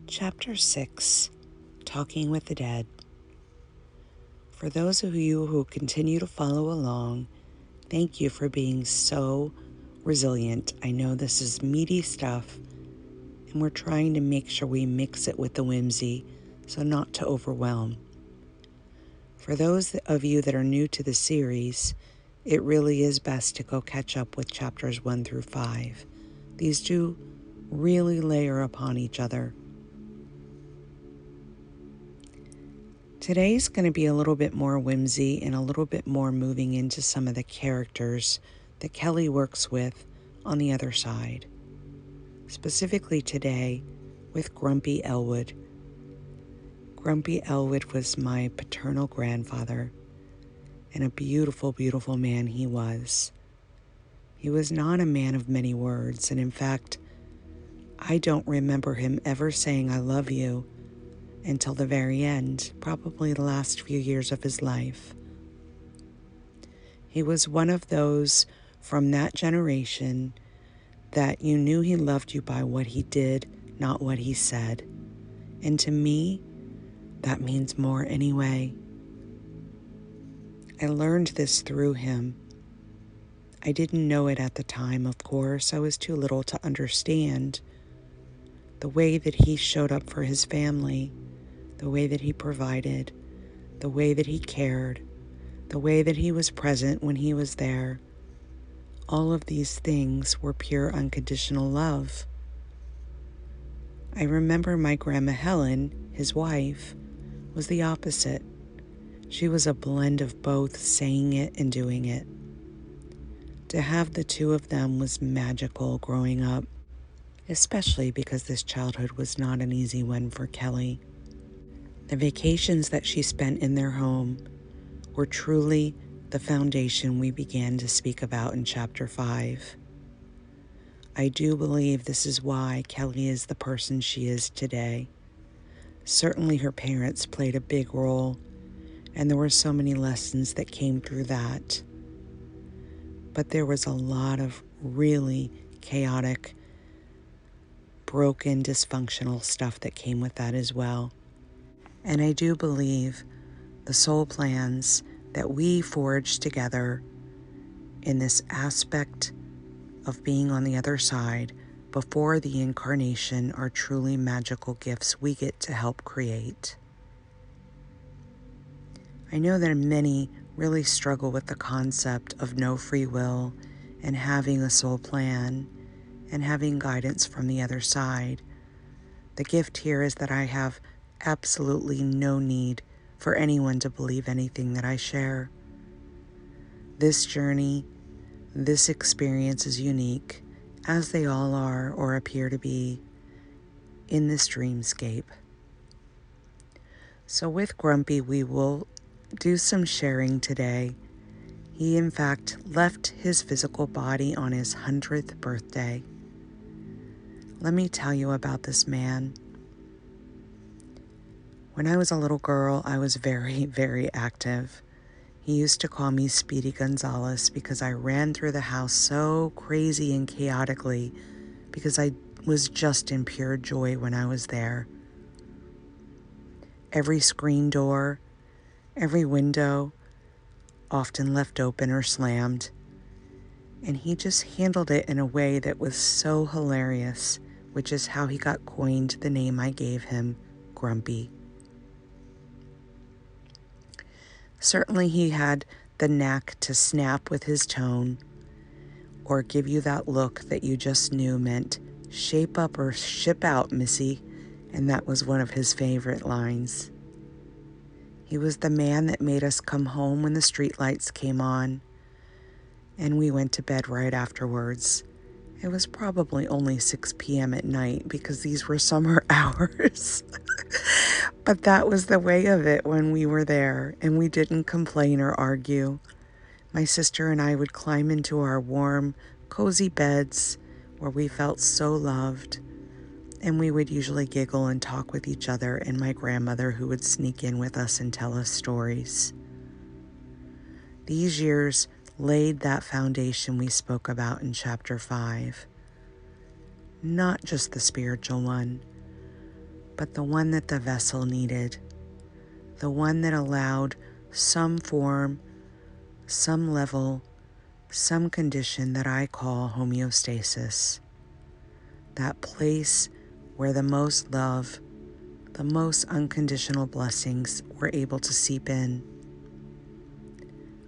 Chapter 6, Talking with the Dead. For those of you who continue to follow along, thank you for being so resilient. I know this is meaty stuff, and we're trying to make sure we mix it with the whimsy, so not to overwhelm. For those of you that are new to the series, it really is best to go catch up with chapters 1 through 5. These do really layer upon each other. Today's going to be a little bit more whimsy and a little bit more moving into some of the characters that Kelly works with on the other side. Specifically today with Grumpy Elwood. Grumpy Elwood was my paternal grandfather, and a beautiful, beautiful man he was. He was not a man of many words, and in fact, I don't remember him ever saying I love you until the very end, probably the last few years of his life. He was one of those from that generation that you knew he loved you by what he did, not what he said. And to me, that means more anyway. I learned this through him. I didn't know it at the time, of course. I was too little to understand the way that he showed up for his family, the way that he provided, the way that he cared, the way that he was present when he was there. All of these things were pure unconditional love. I remember my Grandma Helen, his wife, was the opposite. She was a blend of both saying it and doing it. To have the two of them was magical growing up, especially because this childhood was not an easy one for Kelly. The vacations that she spent in their home were truly the foundation we began to speak about in Chapter 5. I do believe this is why Kelly is the person she is today. Certainly her parents played a big role, and there were so many lessons that came through that. But there was a lot of really chaotic, broken, dysfunctional stuff that came with that as well. And I do believe the soul plans that we forged together in this aspect of being on the other side before the incarnation are truly magical gifts we get to help create. I know that many really struggle with the concept of no free will and having a soul plan and having guidance from the other side. The gift here is that I have absolutely no need for anyone to believe anything that I share. This journey, this experience is unique, as they all are or appear to be in this dreamscape. So with Grumpy, we will do some sharing today. He, in fact, left his physical body on his 100th birthday. Let me tell you about this man. When I was a little girl, I was very, very active. He used to call me Speedy Gonzales because I ran through the house so crazy and chaotically because I was just in pure joy when I was there. Every screen door, every window, often left open or slammed. And he just handled it in a way that was so hilarious, which is how he got coined the name I gave him, Grumpy. Certainly he had the knack to snap with his tone or give you that look that you just knew meant shape up or ship out, missy, and that was one of his favorite lines. He was the man that made us come home when the streetlights came on, and we went to bed right afterwards. It was probably only 6 p.m. at night because these were summer hours. But that was the way of it when we were there, and we didn't complain or argue. My sister and I would climb into our warm, cozy beds where we felt so loved, and we would usually giggle and talk with each other and my grandmother, who would sneak in with us and tell us stories. These years laid that foundation we spoke about in Chapter 5. Not just the spiritual one, but the one that the vessel needed, the one that allowed some form, some level, some condition that I call homeostasis, that place where the most love, the most unconditional blessings were able to seep in.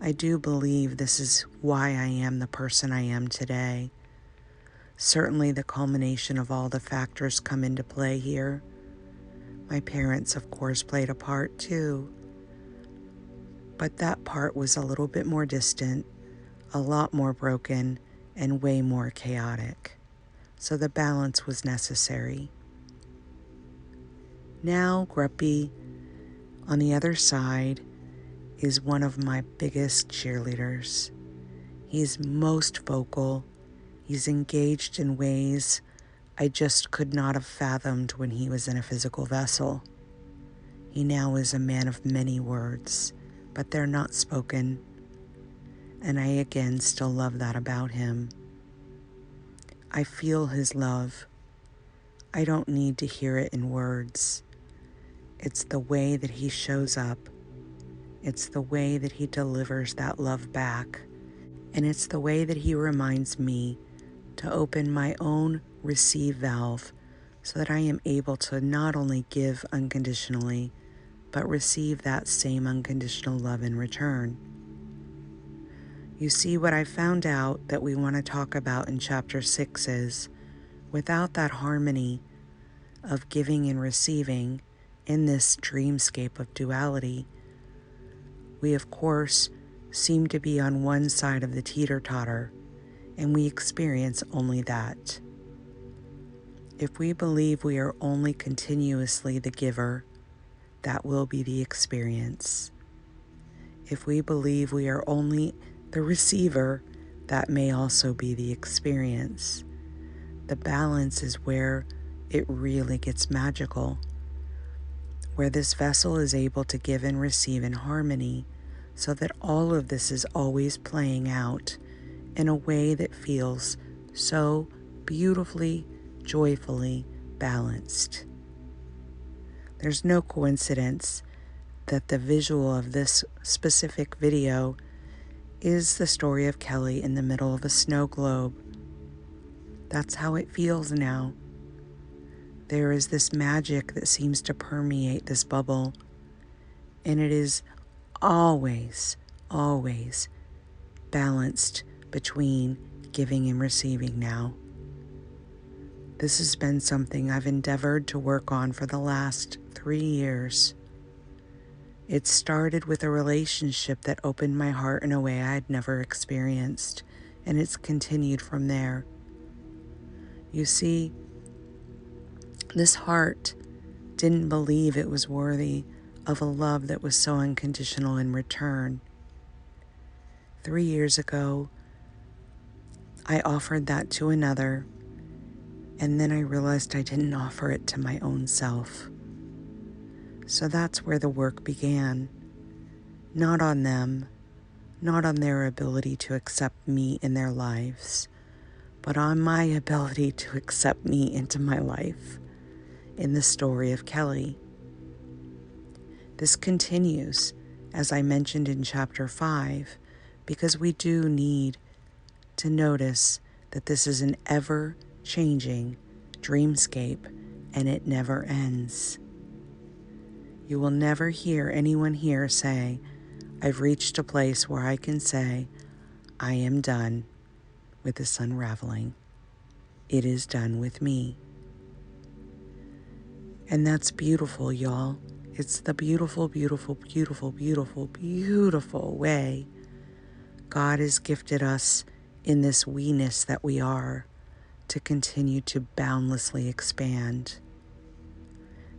I do believe this is why I am the person I am today. Certainly the culmination of all the factors come into play here. My parents, of course, played a part too. But that part was a little bit more distant, a lot more broken, and way more chaotic. So the balance was necessary. Now, Grumpy, on the other side, is one of my biggest cheerleaders. He's most vocal. He's engaged in ways I just could not have fathomed when he was in a physical vessel. He now is a man of many words, but they're not spoken. And I again still love that about him. I feel his love. I don't need to hear it in words. It's the way that he shows up. It's the way that he delivers that love back. And it's the way that he reminds me to open my own receive valve so that I am able to not only give unconditionally, but receive that same unconditional love in return. You see, what I found out that we want to talk about in chapter 6 is, without that harmony of giving and receiving in this dreamscape of duality, we of course seem to be on one side of the teeter-totter, and we experience only that. If we believe we are only continuously the giver, that will be the experience. If we believe we are only the receiver, that may also be the experience. The balance is where it really gets magical, where this vessel is able to give and receive in harmony, so that all of this is always playing out in a way that feels so beautifully, joyfully balanced. There's no coincidence that the visual of this specific video is the story of Kelly in the middle of a snow globe. That's how it feels now. There is this magic that seems to permeate this bubble, and it is always, always balanced between giving and receiving now. This has been something I've endeavored to work on for the last 3 years. It started with a relationship that opened my heart in a way I had never experienced, and it's continued from there. You see, this heart didn't believe it was worthy of a love that was so unconditional in return. 3 years ago, I offered that to another, and then I realized I didn't offer it to my own self. So that's where the work began. Not on them, not on their ability to accept me in their lives, but on my ability to accept me into my life in the story of Kelly. This continues, as I mentioned in chapter 5, because we do need to notice that this is an ever-changing dreamscape, and it never ends. You will never hear anyone here say, I've reached a place where I can say, I am done with this unraveling. It is done with me. And that's beautiful, y'all. It's the beautiful, beautiful, beautiful, beautiful, beautiful way God has gifted us in this we-ness that we are to continue to boundlessly expand.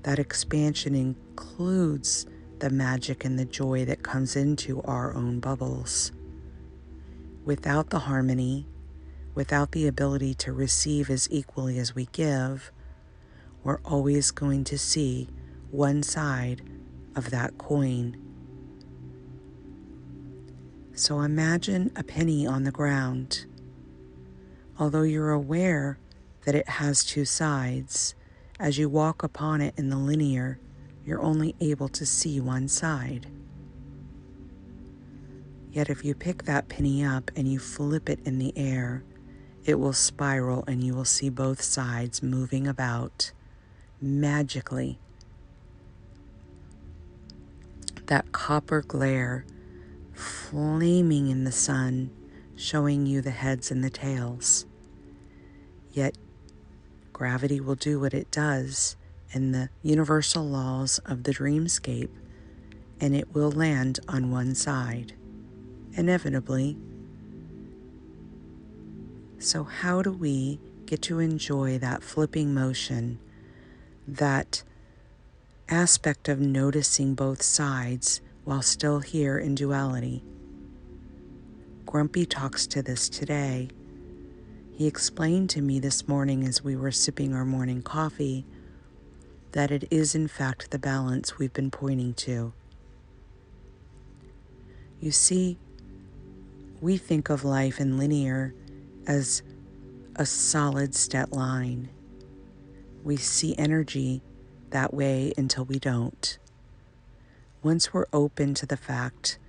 That expansion includes the magic and the joy that comes into our own bubbles. Without the harmony, without the ability to receive as equally as we give, we're always going to see one side of that coin. So imagine a penny on the ground. Although you're aware that it has two sides, As you walk upon it in the linear, you're only able to see one side. Yet if you pick that penny up and you flip it in the air, it will spiral and you will see both sides moving about magically. That copper glare flaming in the sun, showing you the heads and the tails. Yet gravity will do what it does in the universal laws of the dreamscape, and it will land on one side, inevitably. So how do we get to enjoy that flipping motion, that aspect of noticing both sides while still here in duality? Grumpy talks to this today. He explained to me this morning as we were sipping our morning coffee that it is in fact the balance we've been pointing to. You see, we think of life in linear as a solid set line. We see energy that way until we don't. Once we're open to the fact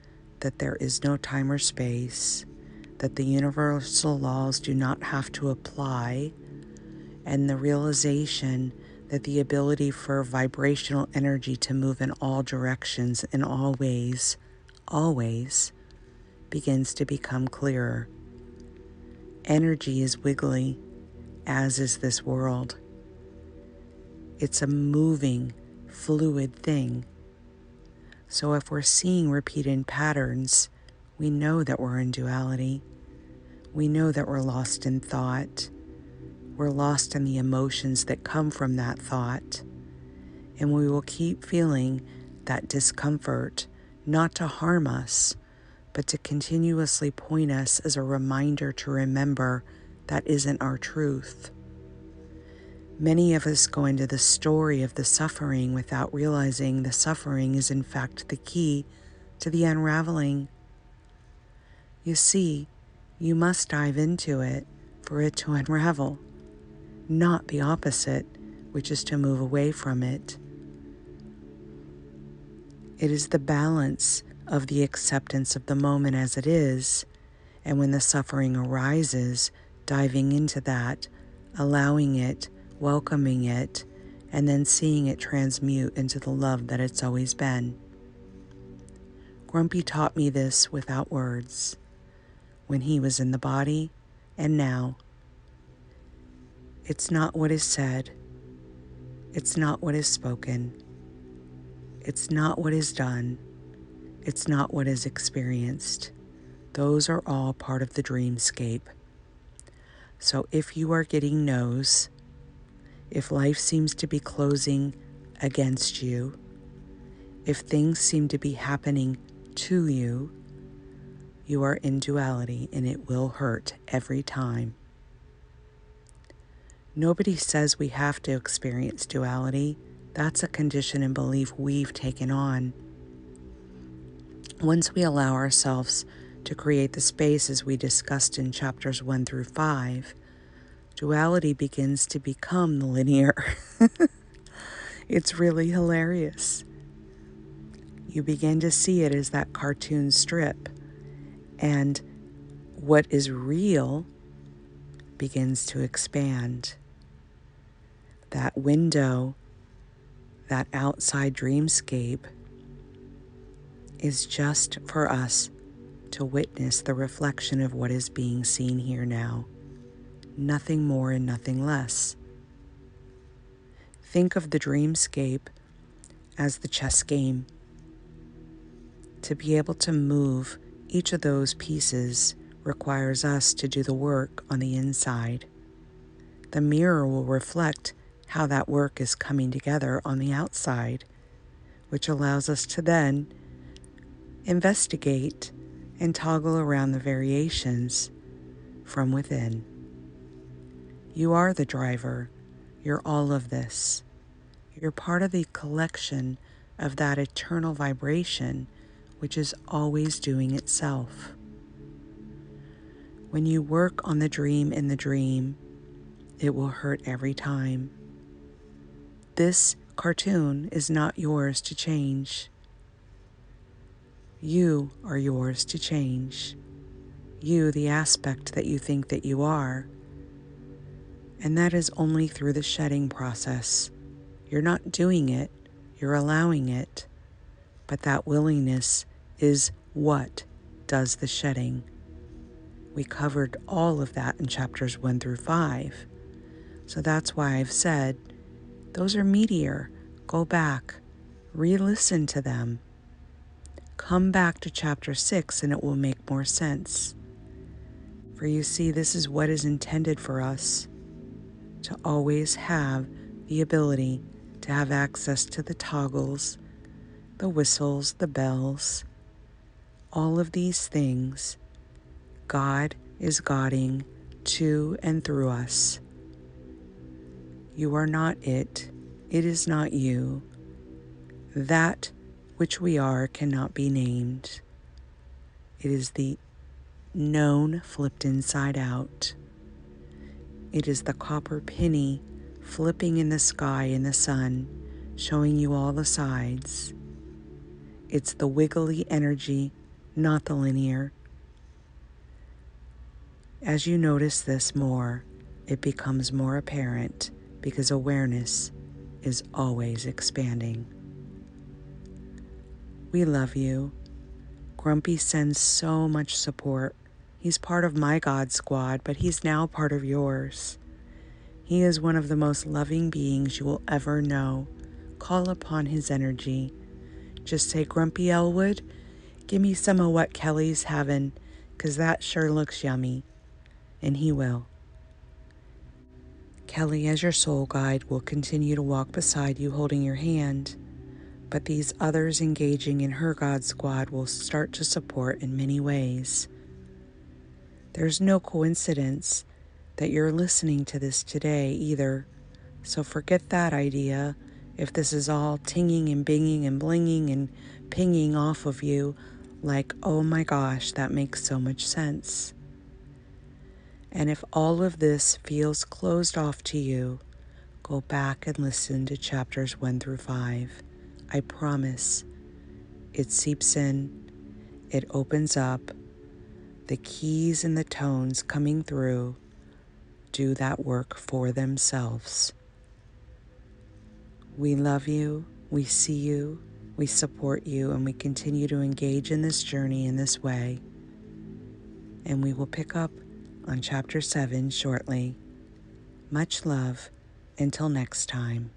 that there is no time or space, that the universal laws do not have to apply, and the realization that the ability for vibrational energy to move in all directions, in all ways, always, begins to become clearer. Energy is wiggly, as is this world. It's a moving, fluid thing. So if we're seeing repeated patterns, we know that we're in duality. We know that we're lost in thought. We're lost in the emotions that come from that thought. And we will keep feeling that discomfort, not to harm us, but to continuously point us as a reminder to remember that isn't our truth. Many of us go into the story of the suffering without realizing the suffering is in fact the key to the unraveling. You see, you must dive into it for it to unravel, not the opposite, which is to move away from it. It is the balance of the acceptance of the moment as it is, and when the suffering arises, diving into that, allowing it, welcoming it, and then seeing it transmute into the love that it's always been. Grumpy taught me this without words, when he was in the body, and now. It's not what is said. It's not what is spoken. It's not what is done. It's not what is experienced. Those are all part of the dreamscape. So if you are getting no's, if life seems to be closing against you, if things seem to be happening to you, you are in duality and it will hurt every time. Nobody says we have to experience duality. That's a condition and belief we've taken on. Once we allow ourselves to create the space as we discussed in chapters 1 through 5, duality begins to become the linear. It's really hilarious. You begin to see it as that cartoon strip, and what is real begins to expand. That window, that outside dreamscape, is just for us to witness the reflection of what is being seen here now. Nothing more and nothing less. Think of the dreamscape as the chess game. To be able to move each of those pieces requires us to do the work on the inside. The mirror will reflect how that work is coming together on the outside, which allows us to then investigate and toggle around the variations from within. You are the driver. You're all of this. You're part of the collection of that eternal vibration, which is always doing itself. When you work on the dream in the dream, it will hurt every time. this cartoon is not yours to change. You are yours to change. You, the aspect that you think that you are. And that is only through the shedding process. You're not doing it, you're allowing it. But that willingness is what does the shedding. We covered all of that in chapters 1 through 5. So that's why I've said, those are meatier. Go back, re-listen to them. Come back to chapter 6 and it will make more sense. For you see, this is what is intended for us, to always have the ability to have access to the toggles, the whistles, the bells, all of these things. God is guiding to and through us. You are not it. It is not you. That which we are cannot be named. It is the known flipped inside out. It is the copper penny flipping in the sky in the sun, showing you all the sides. It's the wiggly energy, not the linear. As you notice this more, it becomes more apparent because awareness is always expanding. We love you. Grumpy sends so much support. He's part of my God squad, but he's now part of yours. He is one of the most loving beings you will ever know. Call upon his energy. Just say, Grumpy Elwood, give me some of what Kelly's having, 'cause that sure looks yummy. And he will. Kelly, as your soul guide, will continue to walk beside you holding your hand, but these others engaging in her God squad will start to support in many ways. There's no coincidence that you're listening to this today either, so forget that idea. If this is all tinging and binging and blinging and pinging off of you, like, oh my gosh, that makes so much sense. And if all of this feels closed off to you, go back and listen to chapters 1 through 5. I promise it seeps in, it opens up, the keys and the tones coming through do that work for themselves. We love you, we see you, we support you, and we continue to engage in this journey in this way. And we will pick up on chapter 7 shortly. Much love. Until next time.